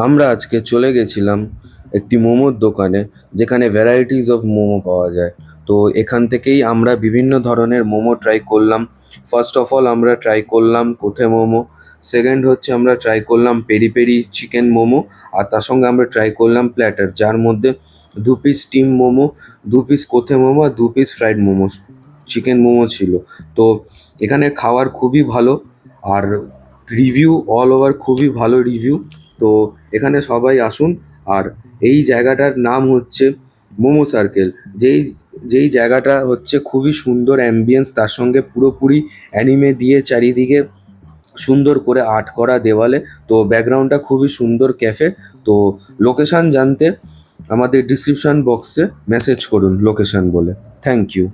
আমরা আজকে চলে গেছিলাম একটি মোমোর দোকানে, যেখানে ভ্যারাইটিস অফ মোমো পাওয়া যায়। তো এখান থেকেই আমরা বিভিন্ন ধরনের মোমো ট্রাই করলাম। ফার্স্ট অফ অল আমরা ট্রাই করলাম কোথে মোমো। সেকেন্ড হচ্ছে আমরা ট্রাই করলাম পেরি পেরি চিকেন মোমো। আর তার সঙ্গে আমরা ট্রাই করলাম প্ল্যাটার, যার মধ্যে 2 piece steam momo, 2 piece kothey momo আর 2 piece fried momo, chicken momo ছিল। তো এখানে খাওয়ার খুবই ভালো, আর রিভিউ অল ওভার খুবই ভালো রিভিউ। তো এখানে সবাই আসুন। আর এই জায়গাটার নাম হচ্ছে মোমো সার্কেল। যেই যেই জায়গাটা হচ্ছে খুবই সুন্দর অ্যাম্বিয়েন্স, তার সঙ্গে পুরোপুরি অ্যানিমে দিয়ে চারিদিকে সুন্দর করে আর্ট করা দেওয়ালে। তো ব্যাকগ্রাউন্ডটা খুবই সুন্দর ক্যাফে। তো লোকেশান জানতে আমাদের ডিসক্রিপশন বক্সে মেসেজ করুন লোকেশান বলে। Thank you.